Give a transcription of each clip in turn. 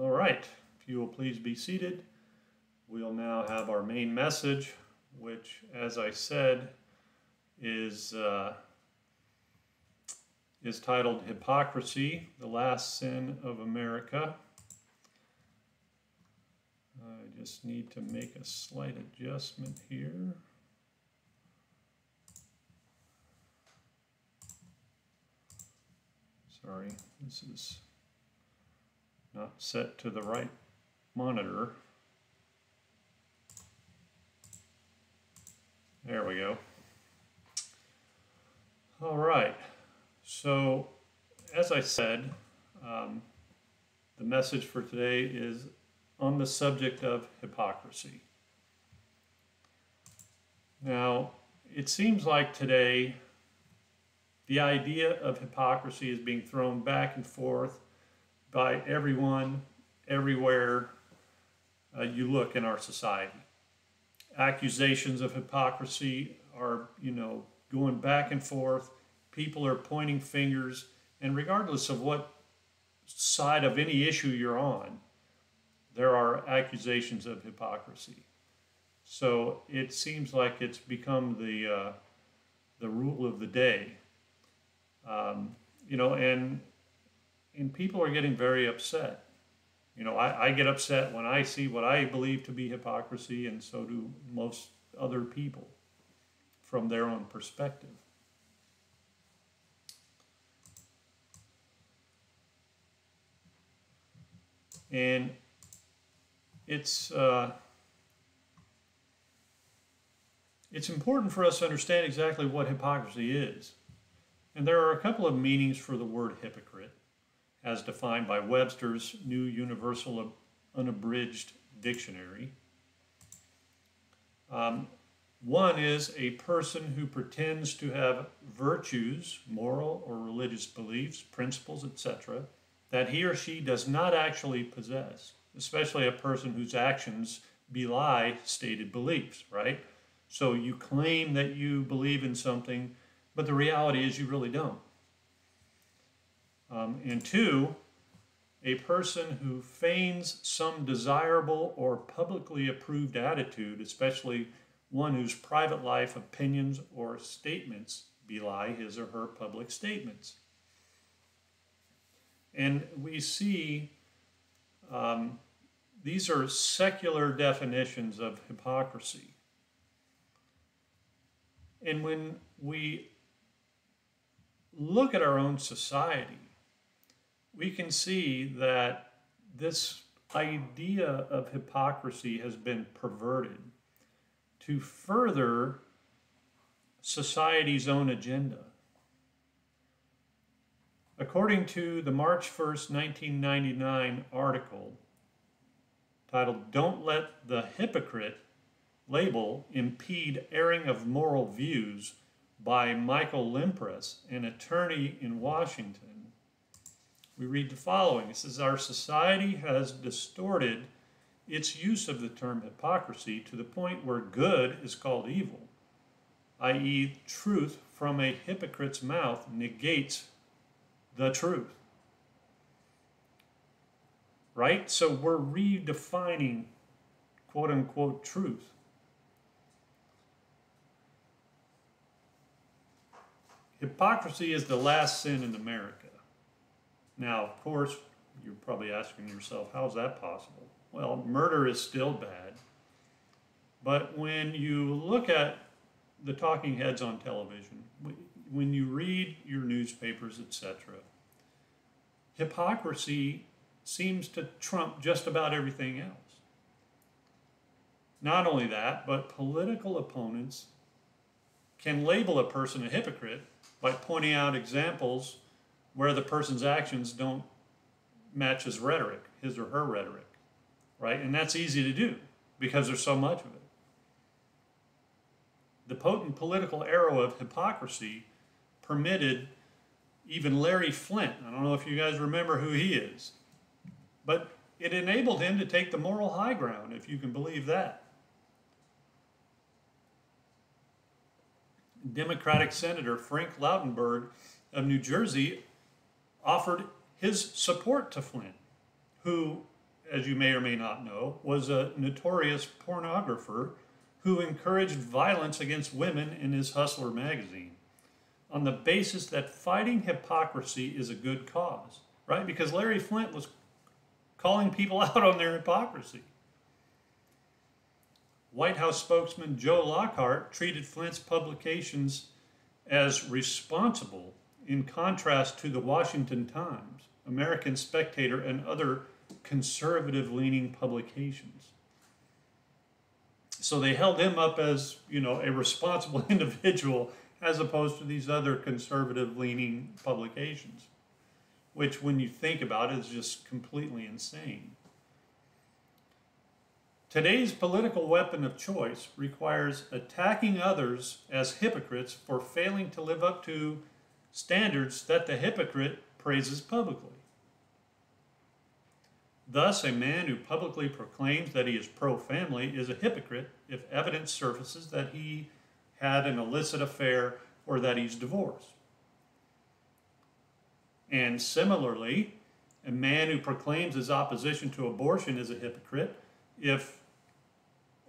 All right, if you will please be seated, we'll now have our main message, which, as I said, is titled Hypocrisy, the Last Sin of America. I just need to make a slight adjustment here. Sorry, this is not set to the right monitor. There we go. All right, so as I said, the message for today is on the subject of hypocrisy. Now, it seems like today the idea of hypocrisy is being thrown back and forth by everyone, everywhere you look in our society. Accusations of hypocrisy are, going back and forth. People are pointing fingers, and regardless of what side of any issue you're on, there are accusations of hypocrisy. So it seems like it's become the rule of the day. And people are getting very upset. I get upset when I see what I believe to be hypocrisy, and so do most other people from their own perspective. And it's important for us to understand exactly what hypocrisy is. And there are a couple of meanings for the word hypocrite, as defined by Webster's New Universal Unabridged Dictionary. One is a person who pretends to have virtues, moral or religious beliefs, principles, etc., that he or she does not actually possess, especially a person whose actions belie stated beliefs, right? So you claim that you believe in something, but the reality is you really don't. And two, a person who feigns some desirable or publicly approved attitude, especially one whose private life opinions or statements belie his or her public statements. And we see these are secular definitions of hypocrisy. And when we look at our own society, we can see that this idea of hypocrisy has been perverted to further society's own agenda. According to the March 1st, 1999 article titled "Don't Let the Hypocrite Label Impede Airing of Moral Views" by Michael Limpress, an attorney in Washington, we read the following. It says, "Our society has distorted its use of the term hypocrisy to the point where good is called evil, i.e., truth from a hypocrite's mouth negates the truth." Right? So we're redefining quote unquote truth. Hypocrisy is the last sin in America. Now, of course, you're probably asking yourself, how is that possible? Well, murder is still bad. But when you look at the talking heads on television, when you read your newspapers, etc., hypocrisy seems to trump just about everything else. Not only that, but political opponents can label a person a hypocrite by pointing out examples where the person's actions don't match his rhetoric, his or her rhetoric, right? And that's easy to do because there's so much of it. The potent political arrow of hypocrisy permitted even Larry Flint, I don't know if you guys remember who he is, but it enabled him to take the moral high ground, if you can believe that. Democratic Senator Frank Lautenberg of New Jersey offered his support to Flint, who as you may or may not know, was a notorious pornographer who encouraged violence against women in his Hustler magazine on the basis that fighting hypocrisy is a good cause, right? Because Larry Flint was calling people out on their hypocrisy. White House spokesman Joe Lockhart treated Flint's publications as responsible, in contrast to the Washington Times, American Spectator, and other conservative-leaning publications. So they held him up as, a responsible individual as opposed to these other conservative-leaning publications, which, when you think about it, is just completely insane. Today's political weapon of choice requires attacking others as hypocrites for failing to live up to standards that the hypocrite praises publicly. Thus, a man who publicly proclaims that he is pro-family is a hypocrite if evidence surfaces that he had an illicit affair or that he's divorced. And similarly, a man who proclaims his opposition to abortion is a hypocrite if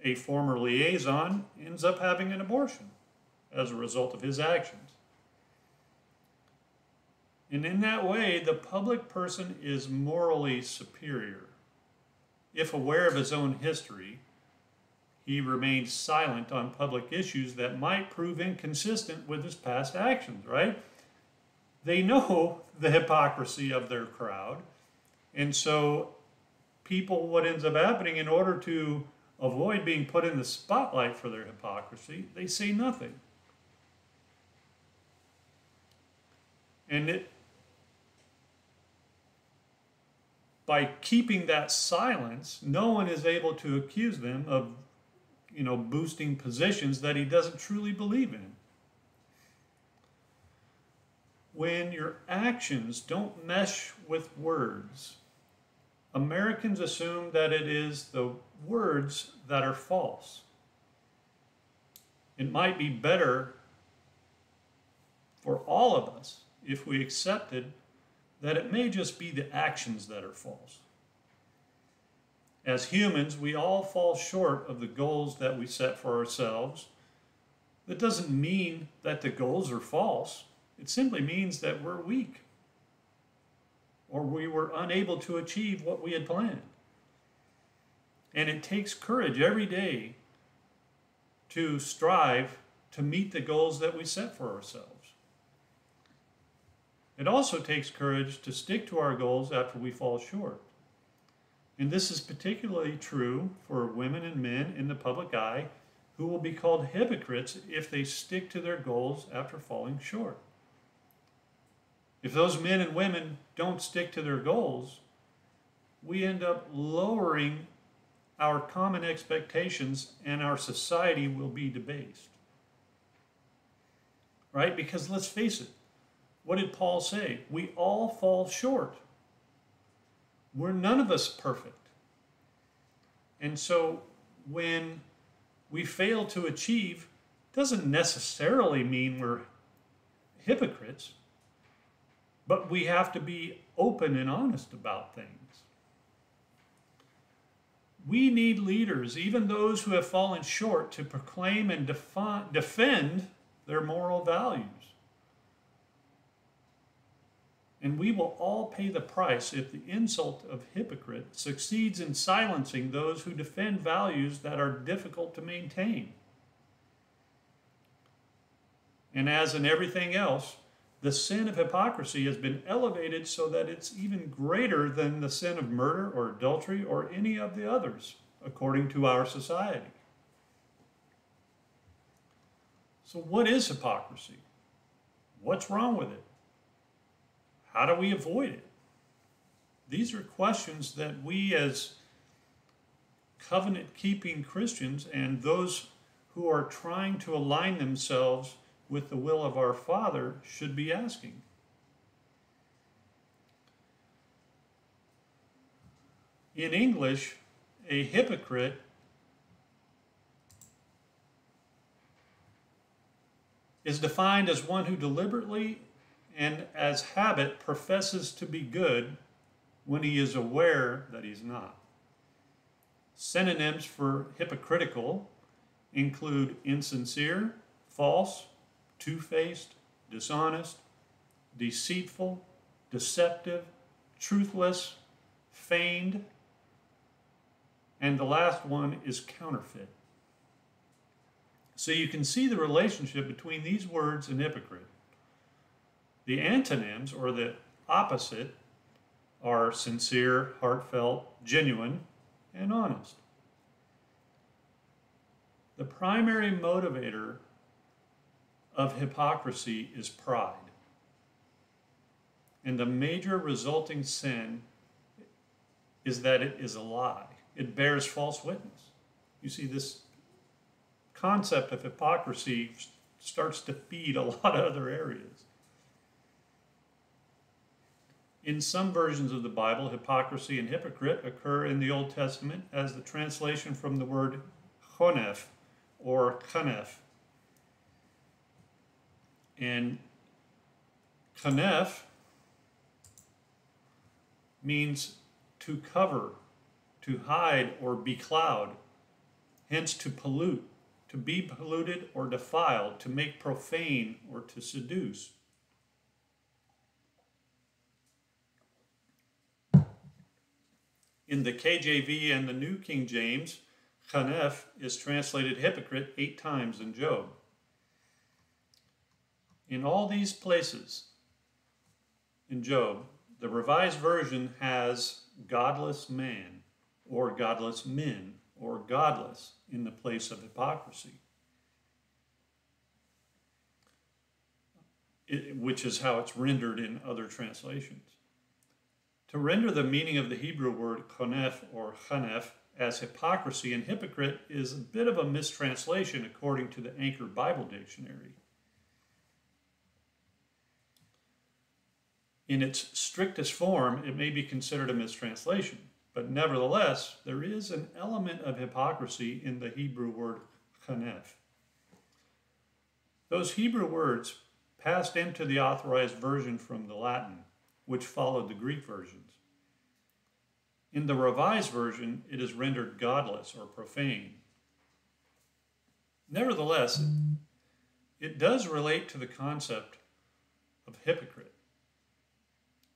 a former liaison ends up having an abortion as a result of his actions. And in that way, the public person is morally superior. If aware of his own history, he remains silent on public issues that might prove inconsistent with his past actions, right? They know the hypocrisy of their crowd, and so what ends up happening, in order to avoid being put in the spotlight for their hypocrisy, they say nothing. And by keeping that silence, no one is able to accuse them of, boosting positions that he doesn't truly believe in. When your actions don't mesh with words, Americans assume that it is the words that are false. It might be better for all of us if we accepted that it may just be the actions that are false. As humans, we all fall short of the goals that we set for ourselves. That doesn't mean that the goals are false. It simply means that we're weak, or we were unable to achieve what we had planned. And it takes courage every day to strive to meet the goals that we set for ourselves. It also takes courage to stick to our goals after we fall short. And this is particularly true for women and men in the public eye who will be called hypocrites if they stick to their goals after falling short. If those men and women don't stick to their goals, we end up lowering our common expectations and our society will be debased. Right? Because let's face it, what did Paul say? We all fall short. We're none of us perfect. And so when we fail to achieve, doesn't necessarily mean we're hypocrites, but we have to be open and honest about things. We need leaders, even those who have fallen short, to proclaim and defend their moral values. And we will all pay the price if the insult of hypocrite succeeds in silencing those who defend values that are difficult to maintain. And as in everything else, the sin of hypocrisy has been elevated so that it's even greater than the sin of murder or adultery or any of the others, according to our society. So what is hypocrisy? What's wrong with it? How do we avoid it? These are questions that we as covenant-keeping Christians and those who are trying to align themselves with the will of our Father should be asking. In English, a hypocrite is defined as one who deliberately and as habit professes to be good when he is aware that he's not. Synonyms for hypocritical include insincere, false, two-faced, dishonest, deceitful, deceptive, truthless, feigned, and the last one is counterfeit. So you can see the relationship between these words and hypocrite. The antonyms, or the opposite, are sincere, heartfelt, genuine, and honest. The primary motivator of hypocrisy is pride. And the major resulting sin is that it is a lie. It bears false witness. You see, this concept of hypocrisy starts to feed a lot of other areas. In some versions of the Bible, hypocrisy and hypocrite occur in the Old Testament as the translation from the word chonef or kanef. And kanef means to cover, to hide or becloud, hence to pollute, to be polluted or defiled, to make profane or to seduce. In the KJV and the New King James, chanef is translated hypocrite 8 times in Job. In all these places in Job, the Revised Version has godless man, or godless men, or godless in the place of hypocrisy, which is how it's rendered in other translations. To render the meaning of the Hebrew word konef or chanef as hypocrisy and hypocrite is a bit of a mistranslation according to the Anchor Bible Dictionary. In its strictest form, it may be considered a mistranslation, but nevertheless, there is an element of hypocrisy in the Hebrew word chanef. Those Hebrew words passed into the authorized version from the Latin, which followed the Greek versions. In the Revised Version, it is rendered godless or profane. Nevertheless, it does relate to the concept of hypocrite.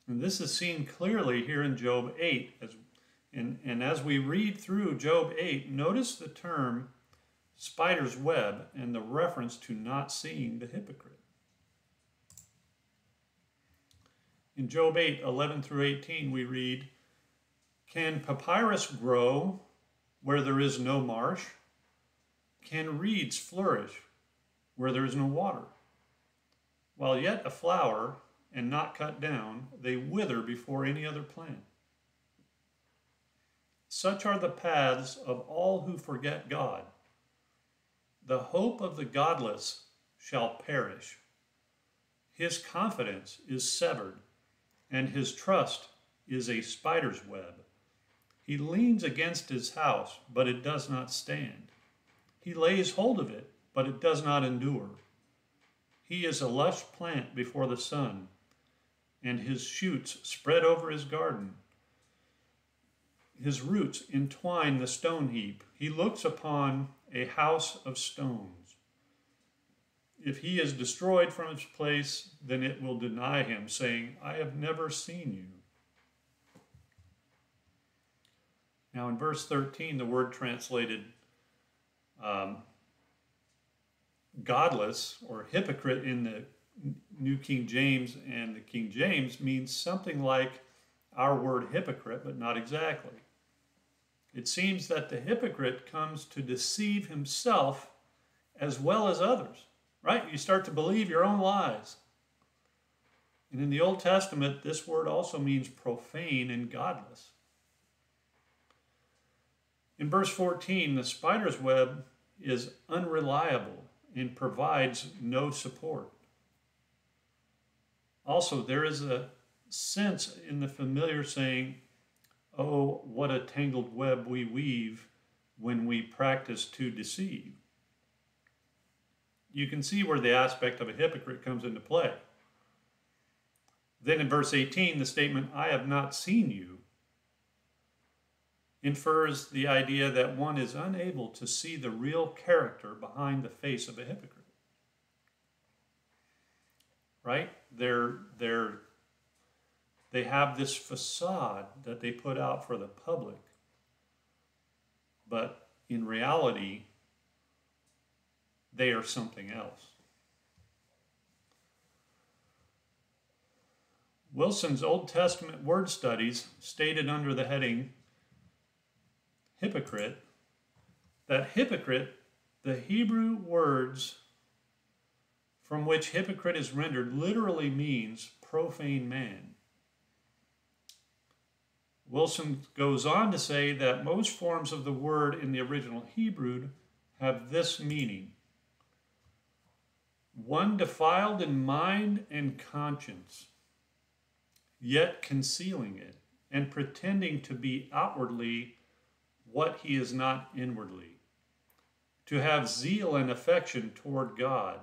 And this is seen clearly here in Job 8. And as we read through Job 8, notice the term spider's web and the reference to not seeing the hypocrite. In Job 8, 11 through 18, we read, "Can papyrus grow where there is no marsh? Can reeds flourish where there is no water? While yet a flower and not cut down, they wither before any other plant. Such are the paths of all who forget God. The hope of the godless shall perish. His confidence is severed, and his trust is a spider's web. He leans against his house, but it does not stand. He lays hold of it, but it does not endure. He is a lush plant before the sun, and his shoots spread over his garden. His roots entwine the stone heap. He looks upon a house of stones. If he is destroyed from his place, then it will deny him, saying, I have never seen you." Now in verse 13, the word translated godless or hypocrite in the New King James and the King James means something like our word hypocrite, but not exactly. It seems that the hypocrite comes to deceive himself as well as others, right? You start to believe your own lies. And in the Old Testament, this word also means profane and godless. In verse 14, the spider's web is unreliable and provides no support. Also, there is a sense in the familiar saying, "Oh, what a tangled web we weave when we practice to deceive." You can see where the aspect of a hypocrite comes into play. Then in verse 18, the statement, "I have not seen you," infers the idea that one is unable to see the real character behind the face of a hypocrite. Right? They have this facade that they put out for the public, but in reality, they are something else. Wilson's Old Testament word studies stated under the heading hypocrite that hypocrite, the Hebrew words from which hypocrite is rendered, literally means profane man. Wilson goes on to say that most forms of the word in the original Hebrew have this meaning: one defiled in mind and conscience, yet concealing it and pretending to be outwardly what he is not inwardly, to have zeal and affection toward God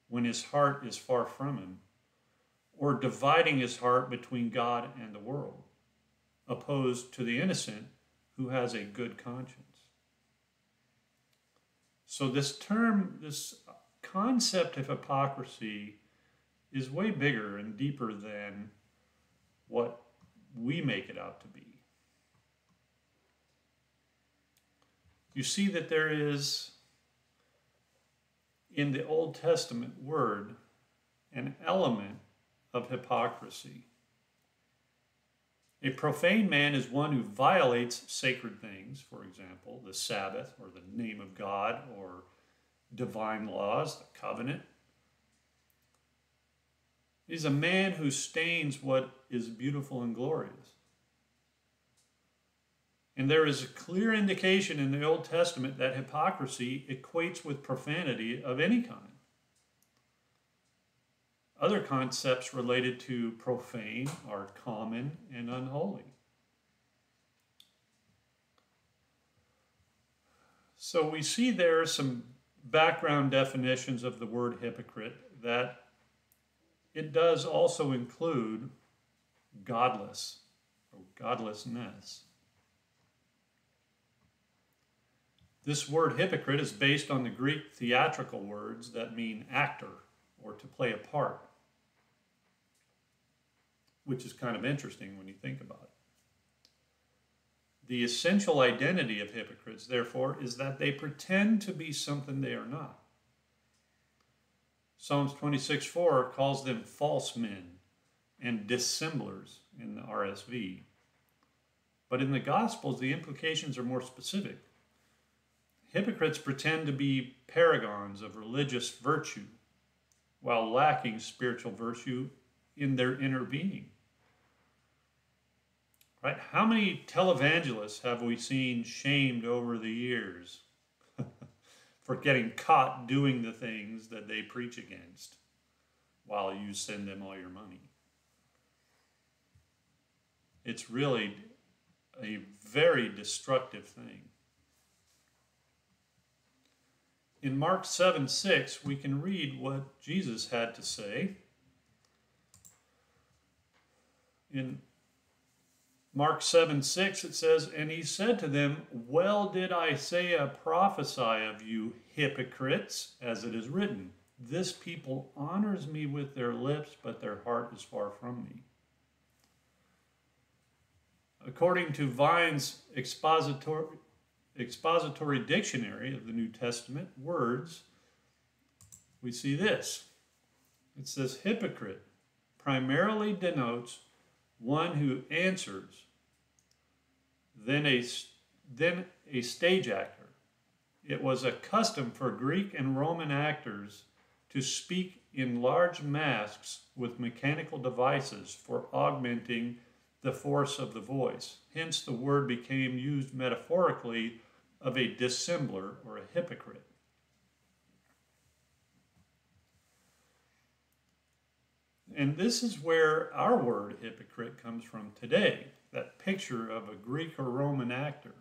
when his heart is far from him, or dividing his heart between God and the world, opposed to the innocent who has a good conscience. So this concept of hypocrisy is way bigger and deeper than what we make it out to be. You see that there is, in the Old Testament word, an element of hypocrisy. A profane man is one who violates sacred things, for example, the Sabbath or the name of God or divine laws, the covenant. He's a man who stains what is beautiful and glorious. And there is a clear indication in the Old Testament that hypocrisy equates with profanity of any kind. Other concepts related to profane are common and unholy. So we see there some background definitions of the word hypocrite, that it does also include godless or godlessness. This word hypocrite is based on the Greek theatrical words that mean actor or to play a part, which is kind of interesting when you think about it. The essential identity of hypocrites, therefore, is that they pretend to be something they are not. Psalms 26:4 calls them false men and dissemblers in the RSV. But in the Gospels, the implications are more specific. Hypocrites pretend to be paragons of religious virtue while lacking spiritual virtue in their inner being. Right? How many televangelists have we seen shamed over the years for getting caught doing the things that they preach against while you send them all your money? It's really a very destructive thing. In Mark 7:6, we can read what Jesus had to say. In Mark 7:6, it says, "And he said to them, Well did Isaiah prophesy of you, hypocrites, as it is written, This people honors me with their lips, but their heart is far from me." According to Vine's expository dictionary of the New Testament words, we see this. It says, hypocrite primarily denotes one who answers, then a stage actor. It was a custom for Greek and Roman actors to speak in large masks with mechanical devices for augmenting the force of the voice. Hence, the word became used metaphorically of a dissembler or a hypocrite. And this is where our word hypocrite comes from today, that picture of a Greek or Roman actor.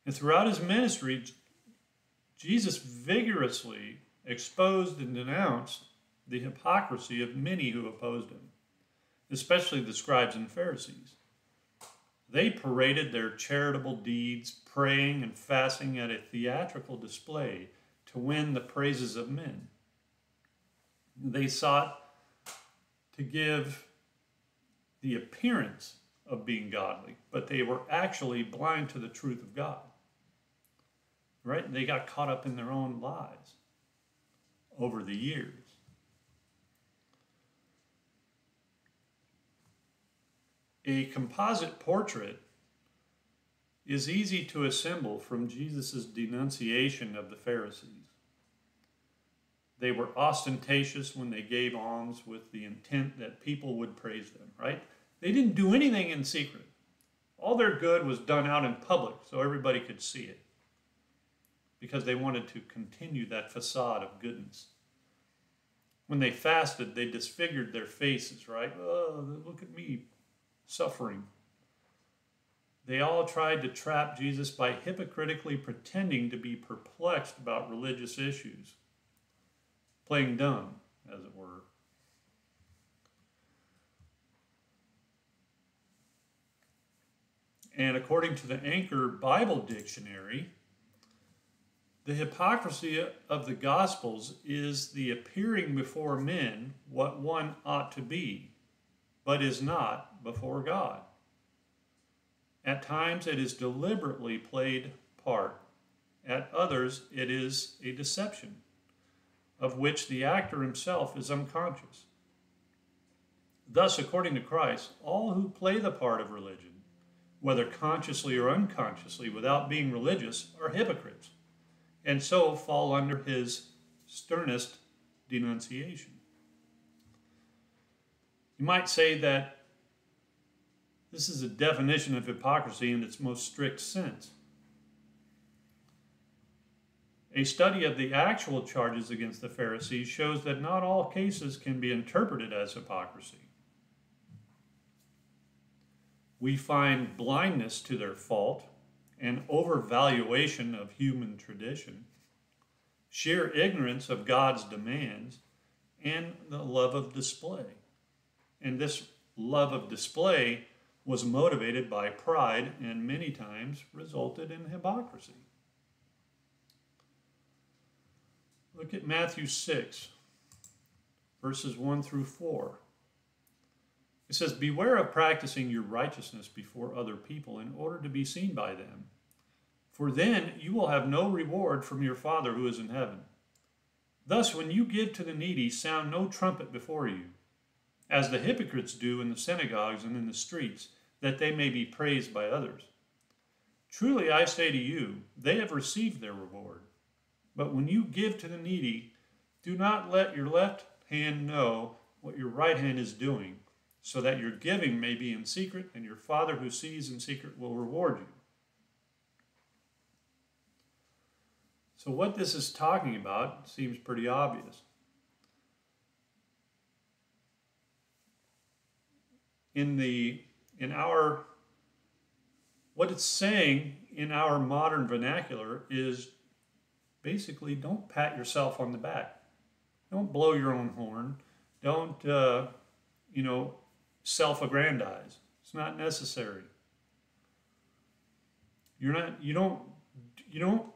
And throughout his ministry, Jesus vigorously exposed and denounced the hypocrisy of many who opposed him, especially the scribes and Pharisees. They paraded their charitable deeds, praying and fasting at a theatrical display to win the praises of men. They sought to give the appearance of being godly, but they were actually blind to the truth of God. Right? They got caught up in their own lies over the years. A composite portrait is easy to assemble from Jesus' denunciation of the Pharisees. They were ostentatious when they gave alms with the intent that people would praise them, right? They didn't do anything in secret. All their good was done out in public so everybody could see it, because they wanted to continue that facade of goodness. When they fasted, they disfigured their faces, right? Oh, look at me suffering. They all tried to trap Jesus by hypocritically pretending to be perplexed about religious issues, playing dumb, as it were. And according to the Anchor Bible Dictionary, the hypocrisy of the Gospels is the appearing before men what one ought to be, but is not before God. At times it is deliberately played part. At others it is a deception, of which the actor himself is unconscious. Thus, according to Christ, all who play the part of religion, whether consciously or unconsciously, without being religious, are hypocrites, and so fall under his sternest denunciation. You might say that this is a definition of hypocrisy in its most strict sense. A study of the actual charges against the Pharisees shows that not all cases can be interpreted as hypocrisy. We find blindness to their fault, an overvaluation of human tradition, sheer ignorance of God's demands, and the love of display. And this love of display was motivated by pride and many times resulted in hypocrisy. Look at Matthew 6, verses 1 through 4. It says, "Beware of practicing your righteousness before other people in order to be seen by them. For then you will have no reward from your Father who is in heaven. Thus, when you give to the needy, sound no trumpet before you, as the hypocrites do in the synagogues and in the streets, that they may be praised by others. Truly I say to you, they have received their reward. But when you give to the needy, do not let your left hand know what your right hand is doing, so that your giving may be in secret, and your Father who sees in secret will reward you." So what this is talking about seems pretty obvious. What it's saying in our modern vernacular is basically, don't pat yourself on the back. Don't blow your own horn. Don't, self-aggrandize. It's not necessary. You don't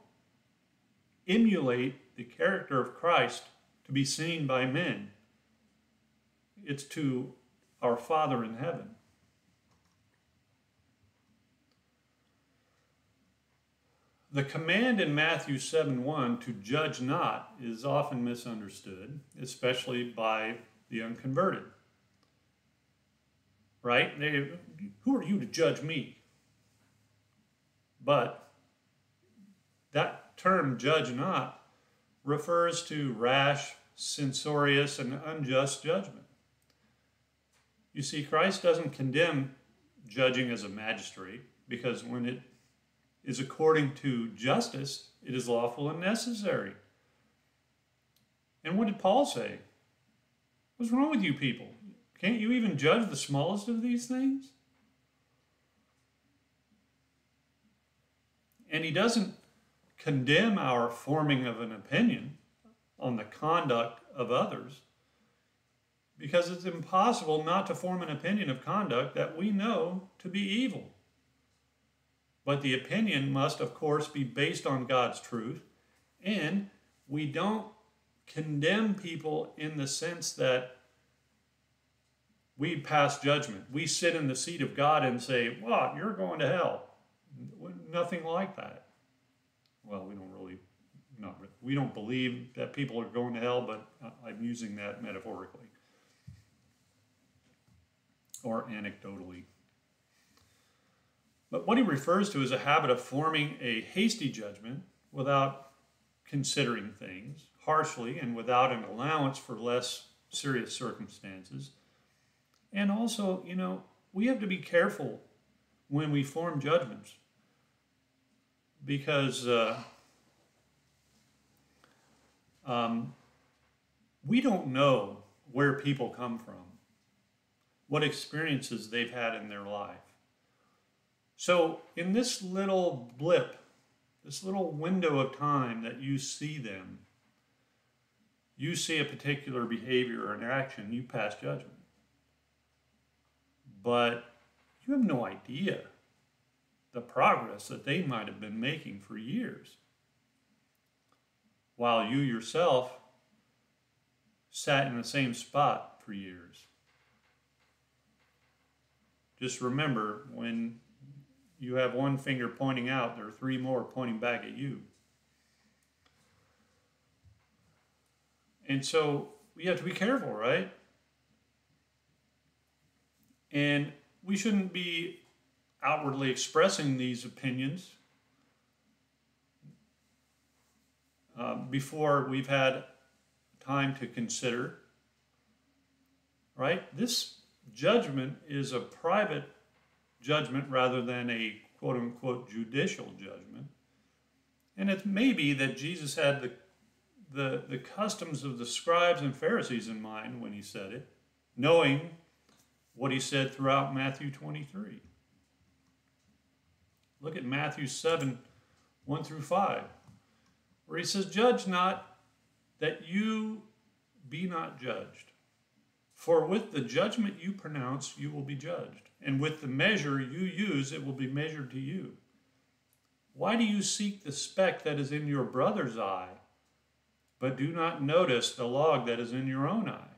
emulate the character of Christ to be seen by men. It's to our Father in heaven. The command in Matthew 7:1 to judge not is often misunderstood, especially by the unconverted. Right? Who are you to judge me? But that term, judge not, refers to rash, censorious, and unjust judgment. You see, Christ doesn't condemn judging as a magistrate, because when it is according to justice, it is lawful and necessary. And what did Paul say? What's wrong with you people? Can't you even judge the smallest of these things? And he doesn't condemn our forming of an opinion on the conduct of others, because it's impossible not to form an opinion of conduct that we know to be evil. But the opinion must, of course, be based on God's truth. And we don't condemn people in the sense that we pass judgment. We sit in the seat of God and say, "What? You're going to hell." Nothing like that. Well, we don't believe that people are going to hell, but I'm using that metaphorically or anecdotally. But what he refers to is a habit of forming a hasty judgment without considering things harshly and without an allowance for less serious circumstances. And also, we have to be careful when we form judgments because we don't know where people come from, what experiences they've had in their life. So in this little blip, this little window of time that you see them, you see a particular behavior or an action, you pass judgment. But you have no idea the progress that they might have been making for years, while you yourself sat in the same spot for years. Just remember, when you have one finger pointing out, there are three more pointing back at you. And so we have to be careful, right? And we shouldn't be outwardly expressing these opinions before we've had time to consider, right? This judgment is a private judgment rather than a quote-unquote judicial judgment. And it may be that Jesus had the customs of the scribes and Pharisees in mind when he said it, knowing what he said throughout Matthew 23. Look at Matthew 7, 1 through 5, where he says, "Judge not, that you be not judged. For with the judgment you pronounce, you will be judged. And with the measure you use, it will be measured to you. Why do you seek the speck that is in your brother's eye, but do not notice the log that is in your own eye?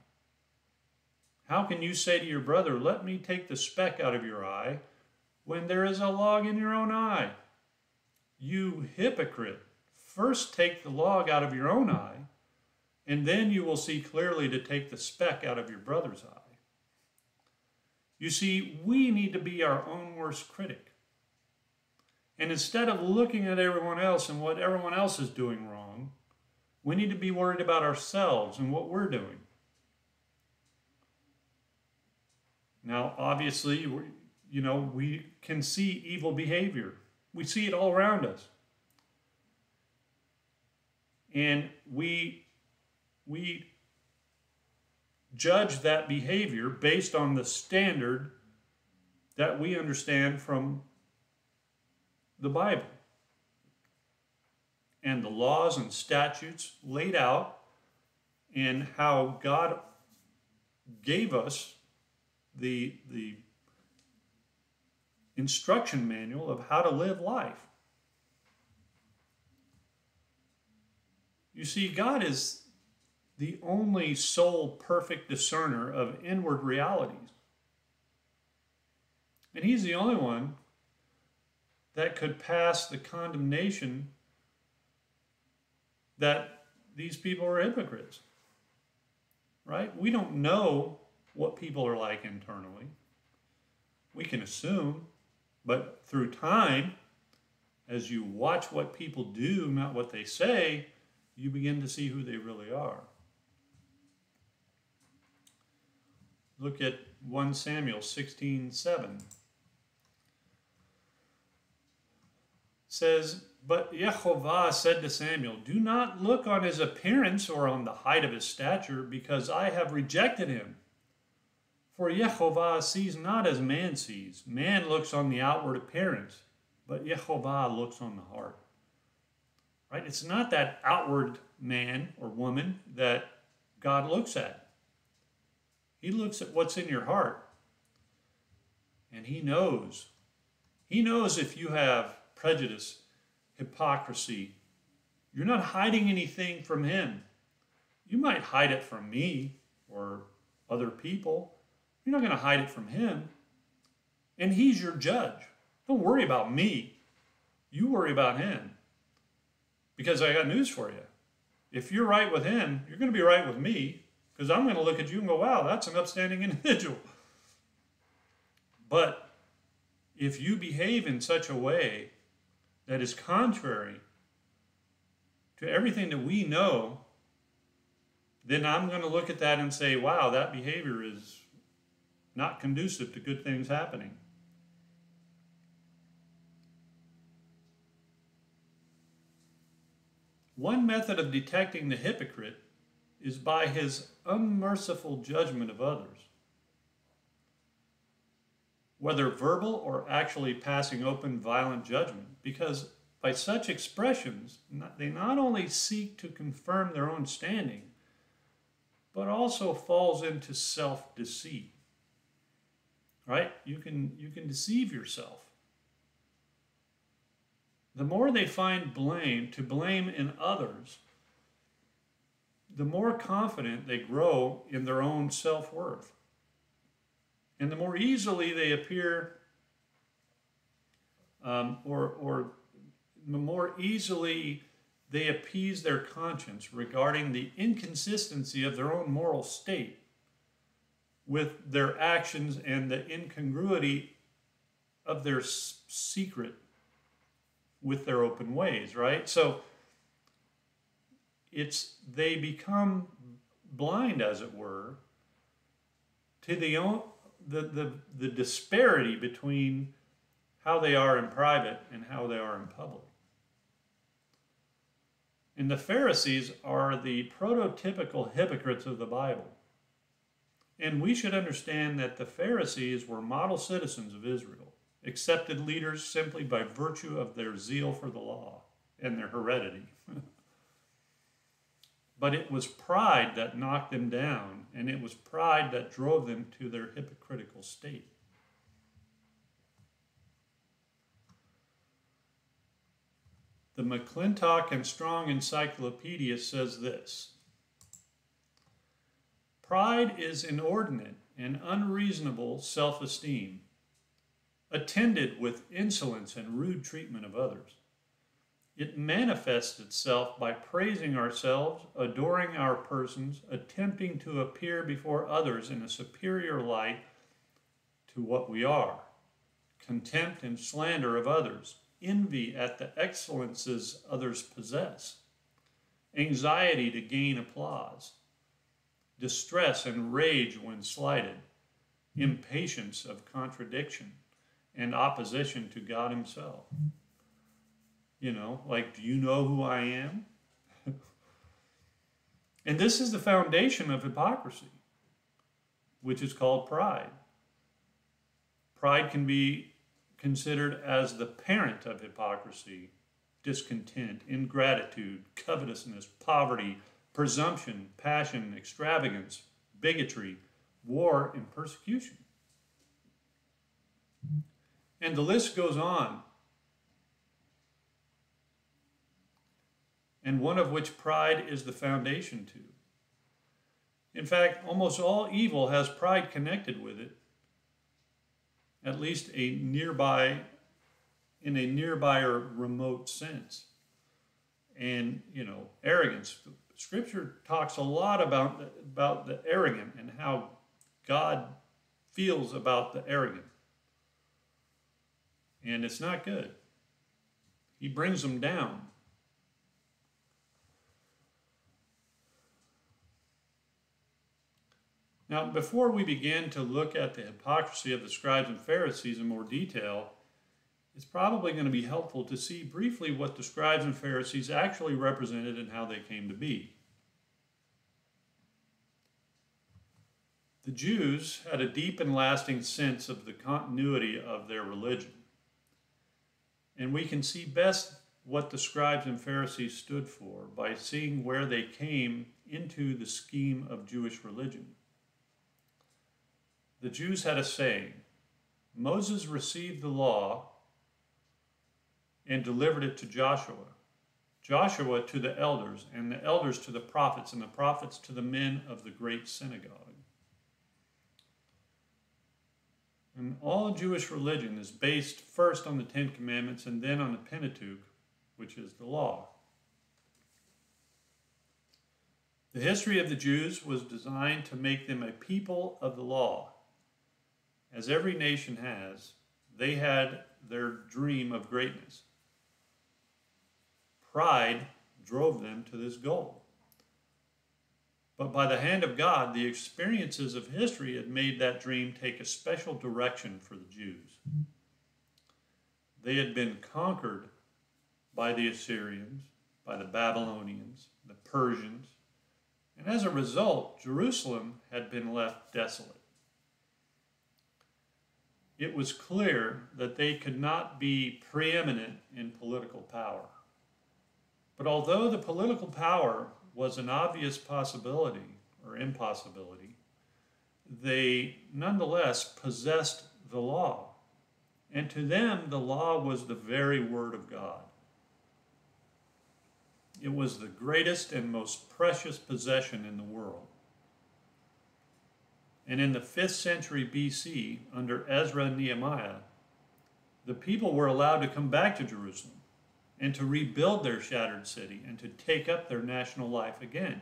How can you say to your brother, 'Let me take the speck out of your eye,' when there is a log in your own eye? You hypocrite, first take the log out of your own eye, and then you will see clearly to take the speck out of your brother's eye." You see, we need to be our own worst critic. And instead of looking at everyone else and what everyone else is doing wrong, we need to be worried about ourselves and what we're doing. Now, obviously, we can see evil behavior. We see it all around us. And we judge that behavior based on the standard that we understand from the Bible and the laws and statutes laid out and how God gave us the instruction manual of how to live life. You see, God is the only sole perfect discerner of inward realities. And he's the only one that could pass the condemnation that these people are hypocrites, right? We don't know what people are like internally. We can assume, but through time, as you watch what people do, not what they say, you begin to see who they really are. Look at 1 Samuel 16:7. It says, "But Jehovah said to Samuel, 'Do not look on his appearance or on the height of his stature, because I have rejected him. For Jehovah sees not as man sees. Man looks on the outward appearance, but Jehovah looks on the heart.'" Right? It's not that outward man or woman that God looks at. He looks at what's in your heart. And he knows. He knows if you have prejudice, hypocrisy. You're not hiding anything from him. You might hide it from me or other people. You're not going to hide it from him. And he's your judge. Don't worry about me. You worry about him. Because I got news for you. If you're right with him, you're going to be right with me. Because I'm going to look at you and go, wow, that's an upstanding individual. But if you behave in such a way that is contrary to everything that we know, then I'm going to look at that and say, wow, that behavior is not conducive to good things happening. One method of detecting the hypocrite is by his unmerciful judgment of others, whether verbal or actually passing open violent judgment, because by such expressions, they not only seek to confirm their own standing, but also falls into self-deceit. Right? You can deceive yourself. The more they find to blame in others, the more confident they grow in their own self-worth. And the more easily they appear, or the more easily they appease their conscience regarding the inconsistency of their own moral state with their actions and the incongruity of their secret with their open ways, right? So they become blind, as it were, to the disparity between how they are in private and how they are in public. And the Pharisees are the prototypical hypocrites of the Bible. And we should understand that the Pharisees were model citizens of Israel, accepted leaders simply by virtue of their zeal for the law and their heredity. But it was pride that knocked them down, and it was pride that drove them to their hypocritical state. The McClintock and Strong Encyclopedia says this: pride is inordinate and unreasonable self-esteem, attended with insolence and rude treatment of others. It manifests itself by praising ourselves, adoring our persons, attempting to appear before others in a superior light to what we are, contempt and slander of others, envy at the excellences others possess, anxiety to gain applause, distress and rage when slighted, impatience of contradiction, and opposition to God himself. You know, like, do you know who I am? And this is the foundation of hypocrisy, which is called pride. Pride can be considered as the parent of hypocrisy, discontent, ingratitude, covetousness, poverty, presumption, passion, extravagance, bigotry, war, and persecution. And the list goes on. And one of which pride is the foundation to. In fact, almost all evil has pride connected with it, at least in a nearby or remote sense. And, you know, arrogance. Scripture talks a lot about the arrogant and how God feels about the arrogant. And it's not good. He brings them down. Now, before we begin to look at the hypocrisy of the scribes and Pharisees in more detail, it's probably going to be helpful to see briefly what the scribes and Pharisees actually represented and how they came to be. The Jews had a deep and lasting sense of the continuity of their religion. And we can see best what the scribes and Pharisees stood for by seeing where they came into the scheme of Jewish religion. The Jews had a saying: Moses received the law, and delivered it to Joshua. Joshua to the elders, and the elders to the prophets, and the prophets to the men of the great synagogue. And all Jewish religion is based first on the Ten Commandments and then on the Pentateuch, which is the law. The history of the Jews was designed to make them a people of the law. As every nation has, they had their dream of greatness. Pride drove them to this goal. But by the hand of God, the experiences of history had made that dream take a special direction for the Jews. They had been conquered by the Assyrians, by the Babylonians, the Persians, and as a result, Jerusalem had been left desolate. It was clear that they could not be preeminent in political power. But although the political power was an obvious possibility or impossibility, they nonetheless possessed the law. And to them, the law was the very word of God. It was the greatest and most precious possession in the world. And in the 5th century BC, under Ezra and Nehemiah, the people were allowed to come back to Jerusalem and to rebuild their shattered city and to take up their national life again.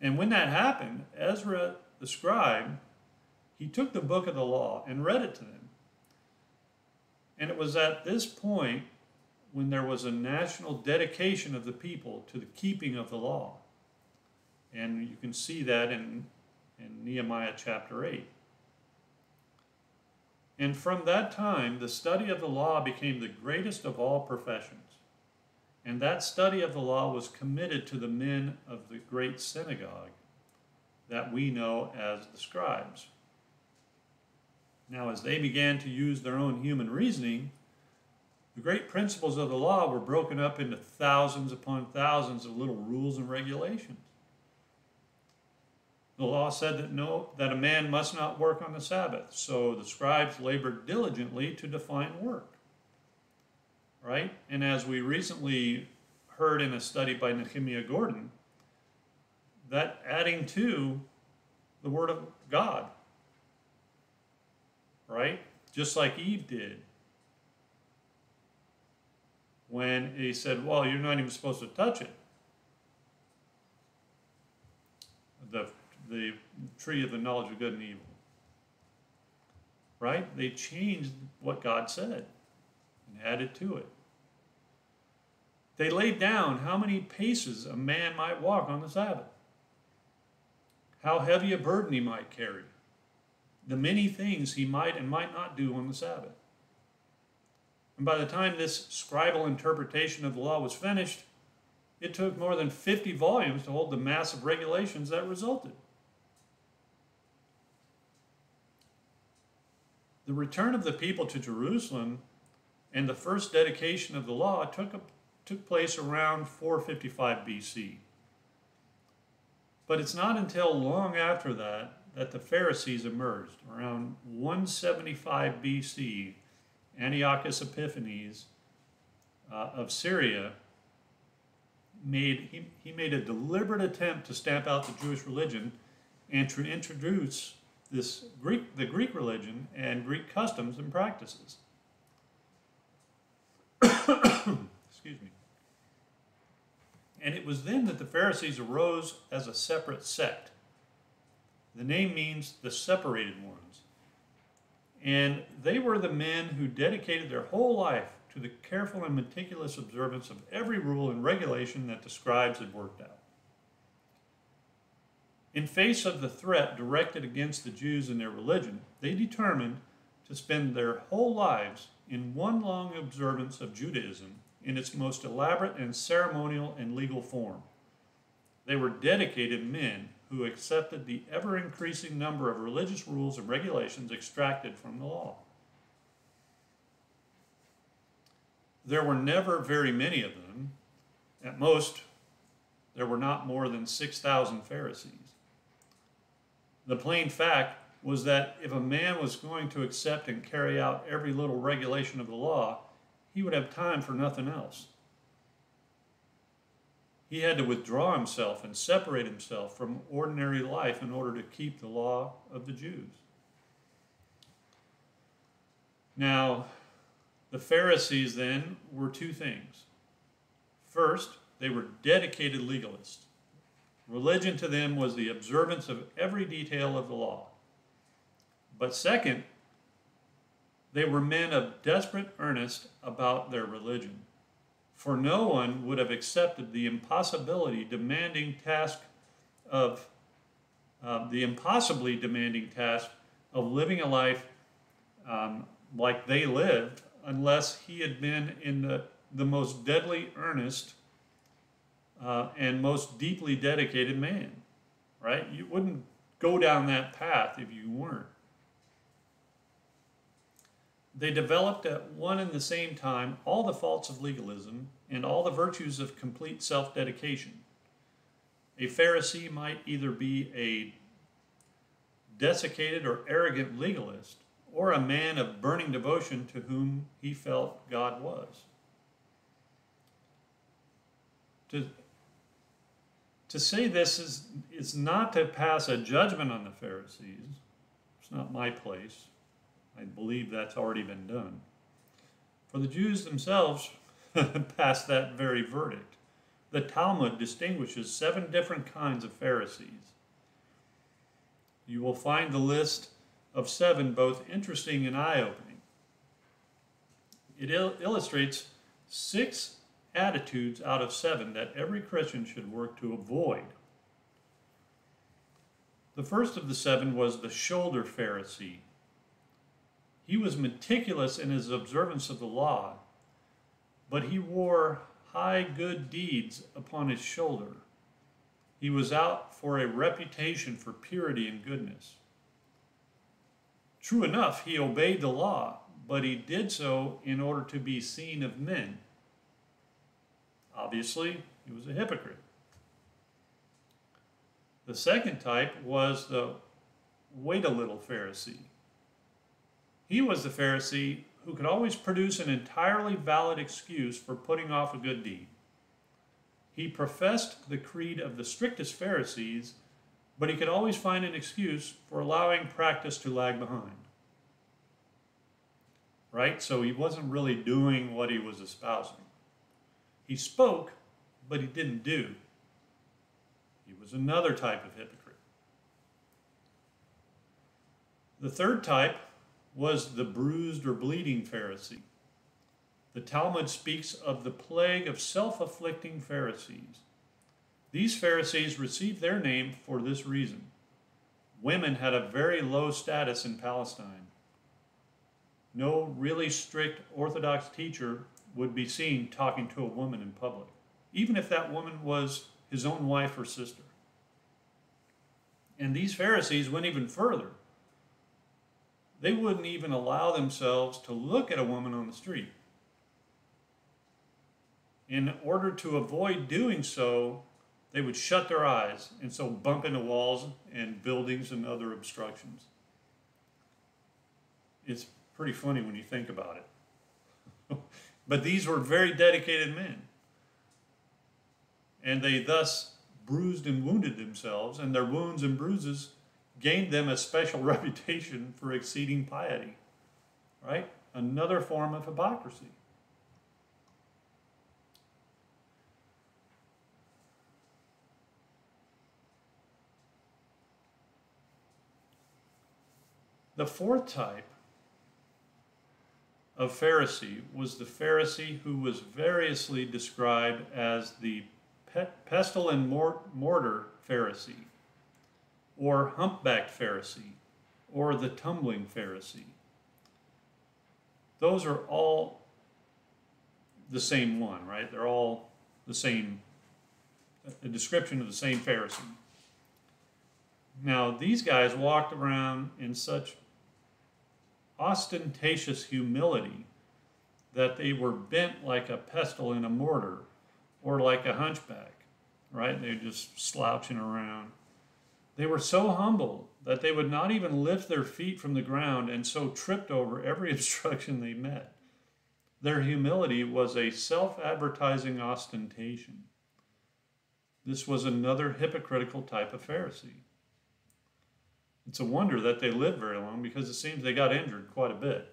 And when that happened, Ezra the scribe, he took the book of the law and read it to them. And it was at this point when there was a national dedication of the people to the keeping of the law. And you can see that in Nehemiah chapter 8. And from that time, the study of the law became the greatest of all professions. And that study of the law was committed to the men of the great synagogue that we know as the scribes. Now, as they began to use their own human reasoning, the great principles of the law were broken up into thousands upon thousands of little rules and regulations. The law said that a man must not work on the Sabbath, so the scribes labored diligently to define work. Right? And as we recently heard in a study by Nehemiah Gordon, that adding to the Word of God. Right? Just like Eve did. When he said, well, you're not even supposed to touch it. The tree of the knowledge of good and evil. Right? They changed what God said and added to it. They laid down how many paces a man might walk on the Sabbath, how heavy a burden he might carry, the many things he might and might not do on the Sabbath. And by the time this scribal interpretation of the law was finished, it took more than 50 volumes to hold the massive regulations that resulted. The return of the people to Jerusalem and the first dedication of the law took place around 455 BC. But it's not until long after that that the Pharisees emerged. Around 175 BC, Antiochus Epiphanes of Syria made a deliberate attempt to stamp out the Jewish religion and to introduce the Greek religion and Greek customs and practices. Excuse me. And it was then that the Pharisees arose as a separate sect. The name means the separated ones. And they were the men who dedicated their whole life to the careful and meticulous observance of every rule and regulation that the scribes had worked out. In face of the threat directed against the Jews and their religion, they determined to spend their whole lives in one long observance of Judaism in its most elaborate and ceremonial and legal form. They were dedicated men who accepted the ever-increasing number of religious rules and regulations extracted from the law. There were never very many of them. At most, there were not more than 6,000 Pharisees. The plain fact was that if a man was going to accept and carry out every little regulation of the law, he would have time for nothing else. He had to withdraw himself and separate himself from ordinary life in order to keep the law of the Jews. Now, the Pharisees then were two things. First, they were dedicated legalists. Religion to them was the observance of every detail of the law. But second, they were men of desperate earnest about their religion. For no one would have accepted the impossibly demanding task of living a life like they lived, unless he had been in the most deadly earnest and most deeply dedicated man, right? You wouldn't go down that path if you weren't. They developed at one and the same time all the faults of legalism and all the virtues of complete self-dedication. A Pharisee might either be a desiccated or arrogant legalist, or a man of burning devotion to whom he felt God was. To say this is not to pass a judgment on the Pharisees. It's not my place. I believe that's already been done. For the Jews themselves passed that very verdict. The Talmud distinguishes 7 different kinds of Pharisees. You will find the list of 7 both interesting and eye-opening. It illustrates 6 attitudes out of 7 that every Christian should work to avoid. The first of the 7 was the shoulder Pharisee. He was meticulous in his observance of the law, but he wore high good deeds upon his shoulder. He was out for a reputation for purity and goodness. True enough, he obeyed the law, but he did so in order to be seen of men. Obviously, he was a hypocrite. The second type was the wait a little Pharisee. He was the Pharisee who could always produce an entirely valid excuse for putting off a good deed. He professed the creed of the strictest Pharisees, but he could always find an excuse for allowing practice to lag behind. Right? So he wasn't really doing what he was espousing. He spoke, but he didn't do. He was another type of hypocrite. The third type was the bruised or bleeding Pharisee. The Talmud speaks of the plague of self-afflicting Pharisees. These Pharisees received their name for this reason. Women had a very low status in Palestine. No really strict Orthodox teacher would be seen talking to a woman in public, even if that woman was his own wife or sister. And these Pharisees went even further. They wouldn't even allow themselves to look at a woman on the street. In order to avoid doing so, they would shut their eyes and so bump into walls and buildings and other obstructions. It's pretty funny when you think about it. But these were very dedicated men. And they thus bruised and wounded themselves, and their wounds and bruises gained them a special reputation for exceeding piety. Right? Another form of hypocrisy. The fourth type of Pharisee was the Pharisee who was variously described as the pestle and mortar Pharisee, or humpbacked Pharisee, or the tumbling Pharisee. Those are all the same one, right? They're all the same, a description of the same Pharisee. Now, these guys walked around in such ostentatious humility that they were bent like a pestle in a mortar, or like a hunchback, right? They're just slouching around. They were so humble that they would not even lift their feet from the ground, and so tripped over every obstruction they met. Their humility was a self-advertising ostentation. This was another hypocritical type of Pharisee. It's a wonder that they lived very long because it seems they got injured quite a bit.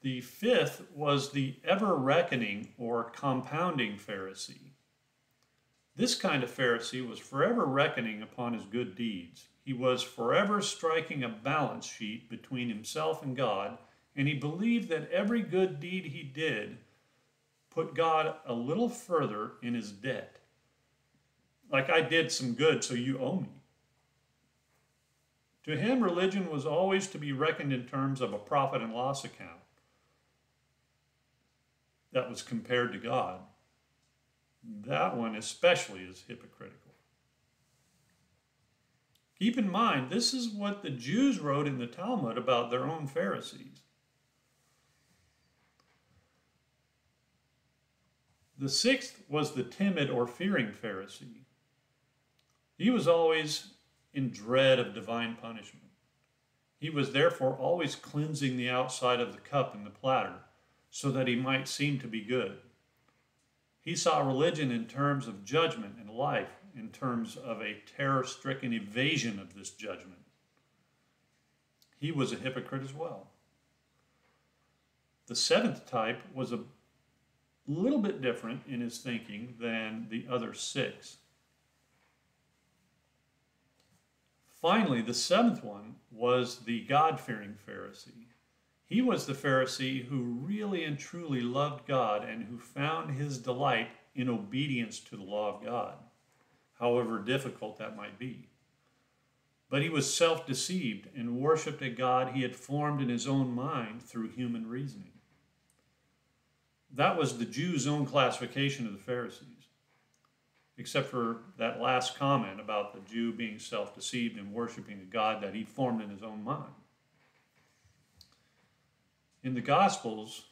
The fifth was the ever-reckoning or compounding Pharisee. This kind of Pharisee was forever reckoning upon his good deeds. He was forever striking a balance sheet between himself and God, and he believed that every good deed he did put God a little further in his debt. Like, I did some good, so you owe me. To him, religion was always to be reckoned in terms of a profit and loss account that was compared to God. That one especially is hypocritical. Keep in mind, this is what the Jews wrote in the Talmud about their own Pharisees. The sixth was the timid or fearing Pharisee. He was always in dread of divine punishment. He was therefore always cleansing the outside of the cup and the platter so that he might seem to be good. He saw religion in terms of judgment and life, in terms of a terror-stricken evasion of this judgment. He was a hypocrite as well. The seventh type was a little bit different in his thinking than the other six. Finally, the seventh one was the God-fearing Pharisee. He was the Pharisee who really and truly loved God and who found his delight in obedience to the law of God, however difficult that might be. But he was self-deceived and worshipped a God he had formed in his own mind through human reasoning. That was the Jews' own classification of the Pharisees, except for that last comment about the Jew being self-deceived and worshiping a God that he formed in his own mind. In the Gospels,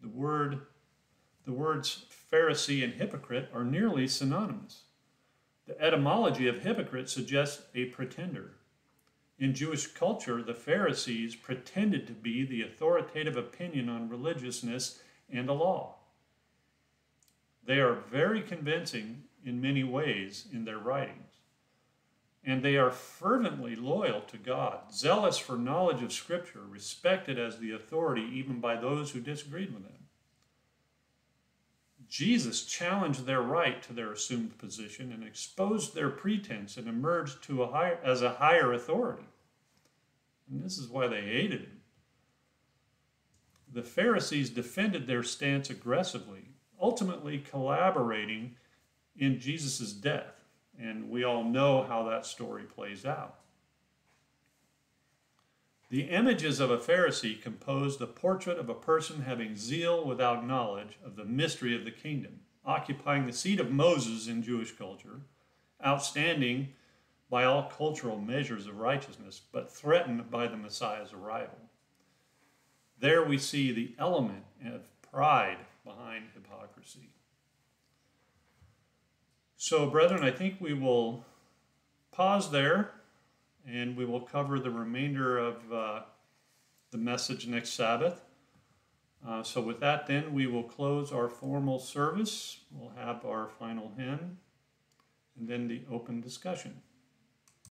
the words Pharisee and hypocrite are nearly synonymous. The etymology of hypocrite suggests a pretender. In Jewish culture, the Pharisees pretended to be the authoritative opinion on religiousness and the law. They are very convincing in many ways in their writings, and they are fervently loyal to God, zealous for knowledge of Scripture, respected as the authority even by those who disagreed with them. Jesus challenged their right to their assumed position and exposed their pretense and emerged as a higher authority. And this is why they hated him. The Pharisees defended their stance aggressively, ultimately collaborating in Jesus' death. And we all know how that story plays out. The images of a Pharisee composed the portrait of a person having zeal without knowledge of the mystery of the kingdom, occupying the seat of Moses in Jewish culture, outstanding by all cultural measures of righteousness, but threatened by the Messiah's arrival. There we see the element of pride behind hypocrisy. So, brethren, I think we will pause there, and we will cover the remainder of the message next Sabbath. So with that, then, we will close our formal service. We'll have our final hymn, and then the open discussion.